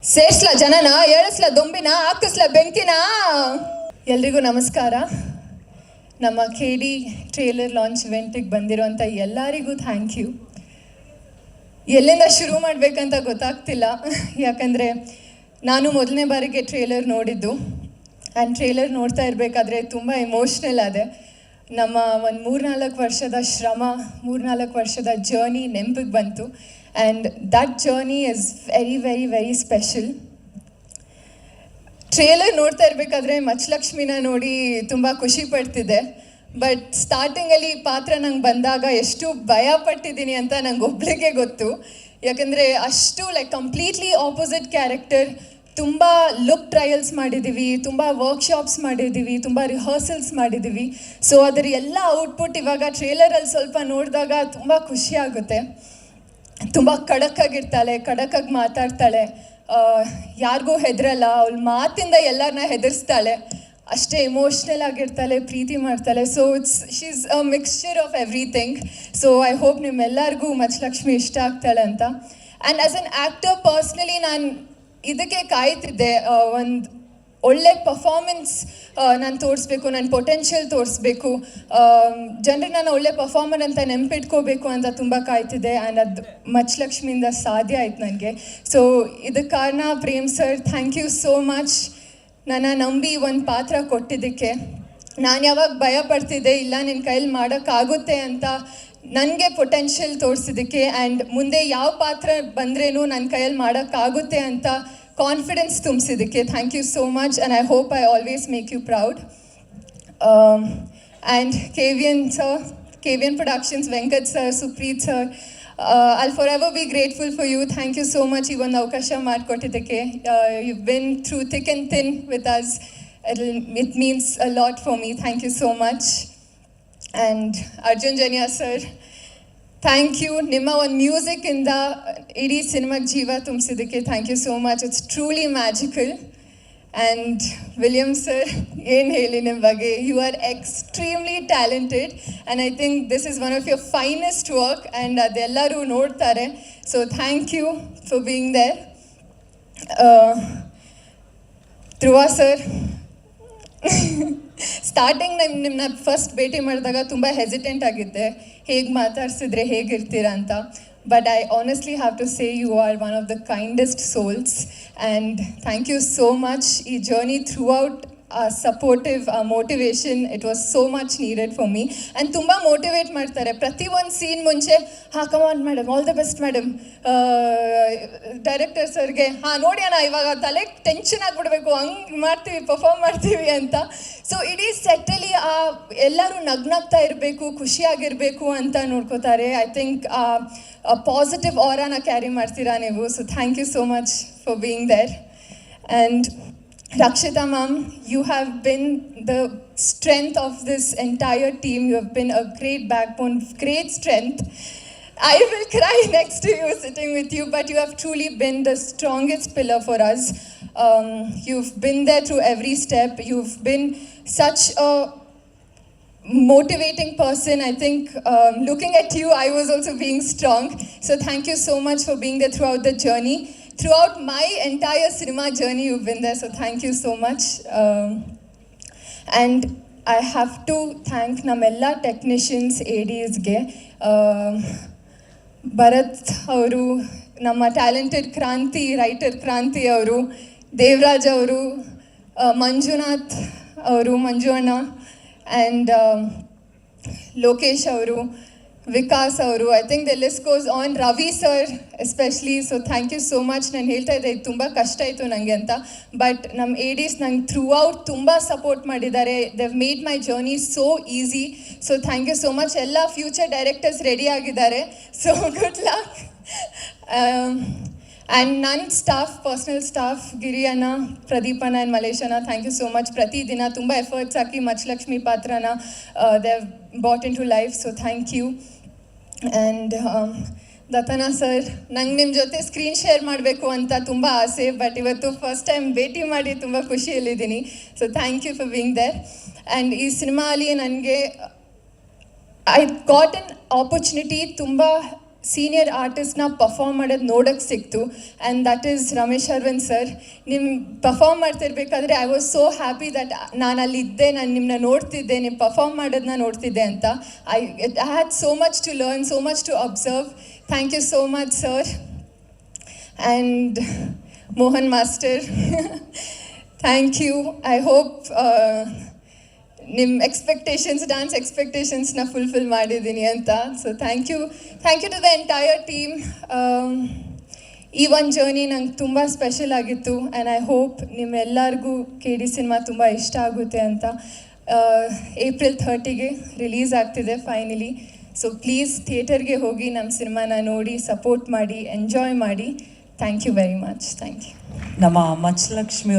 ಸೇರ್ಸ್ಲ ಜನನ, ಏಳಿಸ್ಲ ದೊಂಬಿನ, ಹಾಕಿಸ್ಲ ಬೆಂಕಿನ. ಎಲ್ರಿಗೂ ನಮಸ್ಕಾರ. ನಮ್ಮ KD ಟ್ರೇಲರ್ ಲಾಂಚ್ ಇವೆಂಟಿಗೆ ಬಂದಿರೋಂಥ ಎಲ್ಲರಿಗೂ ಥ್ಯಾಂಕ್ ಯು. ಎಲ್ಲಿಂದ ಶುರು ಮಾಡಬೇಕಂತ ಗೊತ್ತಾಗ್ತಿಲ್ಲ, ಯಾಕಂದರೆ ನಾನು ಮೊದಲನೇ ಬಾರಿಗೆ ಟ್ರೇಲರ್ ನೋಡಿದ್ದು. ಆ್ಯಂಡ್ ಟ್ರೇಲರ್ ನೋಡ್ತಾ ಇರಬೇಕಾದ್ರೆ ತುಂಬ ಎಮೋಷ್ನಲ್ ಆದೆ. ನಮ್ಮ ಒಂದು 3-4 ವರ್ಷದ ಶ್ರಮ, 3-4 ವರ್ಷದ ಜರ್ನಿ ನೆನಪಿಗೆ ಬಂತು. And that journey is very very very special. Trailer ನೋಡ್ತಾ ಇರಬೇಕಾದ್ರೆ ಮಚ್ಚಲಕ್ಷ್ಮಿನ ನೋಡಿ ತುಂಬ ಖುಷಿ ಪಡ್ತಿದ್ದೆ. ಬಟ್ ಸ್ಟಾರ್ಟಿಂಗಲ್ಲಿ ಪಾತ್ರ ನಂಗೆ ಬಂದಾಗ ಎಷ್ಟು ಭಯ ಪಟ್ಟಿದ್ದೀನಿ ಅಂತ ನಂಗೆ ಒಬ್ಳಿಗೆ ಗೊತ್ತು. ಯಾಕಂದರೆ ಅಷ್ಟು ಕಂಪ್ಲೀಟ್ಲಿ ಆಪೋಸಿಟ್ ಕ್ಯಾರೆಕ್ಟರ್. ತುಂಬ ಲುಕ್ ಟ್ರಯಲ್ಸ್ ಮಾಡಿದ್ದೀವಿ, ತುಂಬ ವರ್ಕ್ಶಾಪ್ಸ್ ಮಾಡಿದ್ದೀವಿ, ತುಂಬ ರಿಹರ್ಸಲ್ಸ್ ಮಾಡಿದ್ದೀವಿ. ಸೊ ಅದರ ಎಲ್ಲ ಔಟ್ಪುಟ್ ಇವಾಗ ಟ್ರೇಲರಲ್ಲಿ ಸ್ವಲ್ಪ ನೋಡಿದಾಗ ತುಂಬ ಖುಷಿ ಆಗುತ್ತೆ. ತುಂಬ ಖಡಕ್ಕಾಗಿರ್ತಾಳೆ, ಖಡಕ್ಕಾಗಿ ಮಾತಾಡ್ತಾಳೆ, ಯಾರಿಗೂ ಹೆದರಲ್ಲ, ಅವಳ ಮಾತಿಂದ ಎಲ್ಲರನ್ನ ಹೆದರ್ಸ್ತಾಳೆ, ಅಷ್ಟೇ ಎಮೋಷ್ನಲ್ ಆಗಿರ್ತಾಳೆ, ಪ್ರೀತಿ ಮಾಡ್ತಾಳೆ. So she's a mixture of everything. So I hope ನಿಮ್ಮೆಲ್ಲರಿಗೂ ಮಚ್ಚಲಕ್ಷ್ಮಿ ಇಷ್ಟ ಆಗ್ತಾಳೆ ಅಂತ. And as an actor personally ನಾನು ಇದಕ್ಕೆ ಕಾಯ್ತಿದ್ದೆ, ಒಂದು ಒಳ್ಳೆ ಪರ್ಫಾರ್ಮೆನ್ಸ್ ನಾನು ತೋರಿಸ್ಬೇಕು, ನನ್ನ ಪೊಟೆನ್ಷಿಯಲ್ ತೋರಿಸ್ಬೇಕು, ಜನರಿಗೆ ನಾನು ಒಳ್ಳೆ ಪರ್ಫಾರ್ಮರ್ ಅಂತ ನೆನಪಿಟ್ಕೋಬೇಕು ಅಂತ ತುಂಬ ಕಾಯ್ತಿದ್ದೆ. ಆ್ಯಂಡ್ ಅದು ಮಚ್ಚಲಕ್ಷ್ಮಿಯಿಂದ ಸಾಧ್ಯ ಆಯ್ತು ನನಗೆ. ಸೊ ಇದಕ್ಕೆ ಕಾರಣ Prem sir, thank you so much. ನನ್ನ ನಂಬಿ ಒಂದು ಪಾತ್ರ ಕೊಟ್ಟಿದ್ದಕ್ಕೆ. ನಾನು ಯಾವಾಗ ಭಯ ಪಡ್ತಿದ್ದೆ, ಇಲ್ಲ ನಿನ್ನ ಕೈಯಲ್ಲಿ ಮಾಡೋಕ್ಕಾಗುತ್ತೆ ಅಂತ ನನಗೆ ಪೊಟೆನ್ಷಿಯಲ್ ತೋರಿಸಿದ್ದಕ್ಕೆ. ಆ್ಯಂಡ್ ಮುಂದೆ ಯಾವ ಪಾತ್ರ ಬಂದ್ರೇನು ನನ್ನ ಕೈಯಲ್ಲಿ ಮಾಡೋಕ್ಕಾಗುತ್ತೆ ಅಂತ ಕಾನ್ಫಿಡೆನ್ಸ್ ತುಂಬಿಸಿದ್ದಕ್ಕೆ thank you so much. And I hope I always make you proud. And KVN sir, KVN productions, Venkat sir, Supreet sir, I'll forever be grateful for you. Thank you so much. ಈ ಒಂದು ಅವಕಾಶ ಮಾಡಿಕೊಟ್ಟಿದ್ದಕ್ಕೆ. You've been through thick and thin with us. It means a lot for me. Thank you so much. And Arjun Janya sir, thank you. ನಿಮ್ಮ ಒಂದು ಮ್ಯೂಸಿಕ್ಕಿಂದ ಇಡೀ ಸಿನಿಮಾಗೆ ಜೀವ ತುಂಬಿಸಿದ್ದಕ್ಕೆ thank you so much. It's truly magical. And William sir, ಏನು ಹೇಳಿ ನಿಮ್ಮ ಬಗ್ಗೆ, you are extremely talented and I think this is one of your finest work. And ಅದೆಲ್ಲರೂ ನೋಡ್ತಾರೆ. So thank you for being there. Dhruva sir, starting ನಿಮ್ಮನ್ನ first ಭೇಟಿ ಮಾಡಿದಾಗ ತುಂಬ ಹೆಸಿಟೆಂಟ್ ಆಗಿದ್ದೆ, ಹೇಗೆ ಮಾತಾಡ್ಸಿದ್ರೆ ಹೇಗಿರ್ತೀರಾ ಅಂತ. But I honestly have to say you are one of the kindest souls. And thank you so much. ಈ journey throughout supportive, motivation, it was so much needed for me. And ತುಂಬ motivate ಮಾಡ್ತಾರೆ. ಪ್ರತಿ ಒಂದು scene ಮುಂಚೆ, come on madam, all the best madam. Director ಸರ್ಗೆ, ನೋಡಿ ಅಣ್ಣ ಇವಾಗ ತಲೆ ಟೆನ್ಷನ್ ಆಗಿಬಿಡ್ಬೇಕು, ಹಂಗೆ ಮಾಡ್ತೀವಿ, ಪರ್ಫಾರ್ಮ್ ಮಾಡ್ತೀವಿ ಅಂತ. ಸೊ ಇಡೀ ಸೆಟ್ಟಲ್ಲಿ ಎಲ್ಲರೂ ನಗ್ನಾಗ್ತಾ ಇರಬೇಕು, ಖುಷಿಯಾಗಿರಬೇಕು ಅಂತ ನೋಡ್ಕೋತಾರೆ. ಐ ಥಿಂಕ್ ಪಾಸಿಟಿವ್ ಆರಾನ ಕ್ಯಾರಿ ಮಾಡ್ತೀರಾ ನೀವು. So thank you so much for being there. And Rakshita ma'am, you have been the strength of this entire team. You have been a great backbone, great strength. I will cry next to you, sitting with you, but you have truly been the strongest pillar for us. You've been there through every step. You've been such a motivating person. I think looking at you, I was also being strong. So thank you so much for being there throughout the journey. Throughout my entire cinema journey, you've been there, so thank you so much. And I have to thank namella technicians, ADsಗೆ. ಭರತ್ ಅವರು, ನಮ್ಮ talented ಕ್ರಾಂತಿ writer ಕ್ರಾಂತಿ ಅವರು, ದೇವರಾಜ್ ಅವರು, ಮಂಜುನಾಥ್ ಅವರು, ಮಂಜು ಅಣ್ಣ, and Lokesh ಅವರು, ವಿಕಾಸ್ ಅವರು, I think the list goes on, Ravi sir especially. So thank you so much. ನಾನು ಹೇಳ್ತಾ ಇದ್ದೆ, ಇದು ತುಂಬ ಕಷ್ಟ ಆಯಿತು ನನಗೆ ಅಂತ. ಬಟ್ ನಮ್ಮ ADs ನಂಗೆ ಥ್ರೂ ಔಟ್ ತುಂಬ ಸಪೋರ್ಟ್ ಮಾಡಿದ್ದಾರೆ. Dev made my journey so easy. So thank you so much. ಎಲ್ಲ ಫ್ಯೂಚರ್ ಡೈರೆಕ್ಟರ್ಸ್ ರೆಡಿ ಆಗಿದ್ದಾರೆ. So good luck. ಆ್ಯಂಡ್ ನನ್ನ ಸ್ಟಾಫ್, ಪರ್ಸ್ನಲ್ ಸ್ಟಾಫ್, ಗಿರಿ ಅಣ್ಣ, ಪ್ರದೀಪ್ ಅಣ್ಣ ಆ್ಯಂಡ್ ಮಲೇಶ್ ಅಣ್ಣ, ಥ್ಯಾಂಕ್ ಯು ಸೋ ಮಚ್. ಪ್ರತಿದಿನ ತುಂಬ ಎಫರ್ಟ್ಸ್ ಹಾಕಿ ಮಚ್ಚಲಕ್ಷ್ಮಿ ಪಾತ್ರನ they have brought into life. So thank you. And Dattanna sir, ನಂಗೆ ನಿಮ್ಮ ಜೊತೆ ಸ್ಕ್ರೀನ್ ಶೇರ್ ಮಾಡಬೇಕು ಅಂತ ತುಂಬ ಆಸೆ, ಬಟ್ ಇವತ್ತು ಫಸ್ಟ್ ಟೈಮ್ ಭೇಟಿ ಮಾಡಿ ತುಂಬ ಖುಷಿಯಲ್ಲಿದ್ದೀನಿ. So thank you for being there. And ಈ ಸಿನಿಮಾಲಿ ನನಗೆ ಐ ಗಾಟ್ ಅನ್ ಆಪರ್ಚುನಿಟಿ ತುಂಬ ಸೀನಿಯರ್ ಆರ್ಟಿಸ್ಟ್ನ ಪರ್ಫಾರ್ಮ್ ಮಾಡೋದು ನೋಡೋಕ್ಕೆ ಸಿಕ್ತು, and that is Ramesh Aravind sir. ನಿಮ್ಮ ಪರ್ಫಾರ್ಮ್ ಮಾಡ್ತಿರ್ಬೇಕಾದ್ರೆ I was so happy that ನಾನು ಅಲ್ಲಿದ್ದೆ, ನಾನು ನಿಮ್ಮನ್ನ ನೋಡ್ತಿದ್ದೆ, ನಿಮ್ಮ ಪರ್ಫಾರ್ಮ್ ಮಾಡೋದನ್ನ ನೋಡ್ತಿದ್ದೆ ಅಂತ. I had so much to learn, so much to observe. Thank you so much sir. And Mohan master, thank you. I hope ನಿಮ್ಮ ಡ್ಯಾನ್ಸ್ ಎಕ್ಸ್ಪೆಕ್ಟೇಷನ್ಸ್ನ ಫುಲ್ಫಿಲ್ ಮಾಡಿದ್ದೀನಿ ಅಂತ. So thank you to the entire team. ಈ ಒಂದು journey ನಂಗೆ ತುಂಬ special ಆಗಿತ್ತು, and I hope ನಿಮ್ಮೆಲ್ಲರಿಗೂ KD ಸಿನಿಮಾ ತುಂಬ ಇಷ್ಟ ಆಗುತ್ತೆ ಅಂತ. April 30ಗೆ ರಿಲೀಸ್ ಆಗ್ತಿದೆ ಫೈನಲಿ. ಸೊ ಪ್ಲೀಸ್ ಥಿಯೇಟರ್ಗೆ ಹೋಗಿ ನಮ್ಮ ಸಿನಿಮಾನ ನೋಡಿ, ಸಪೋರ್ಟ್ ಮಾಡಿ, ಎಂಜಾಯ್ ಮಾಡಿ. Thank you very much. Thank you. ನಮ್ಮ ಮಚ್ಚಲಕ್ಷ್ಮಿ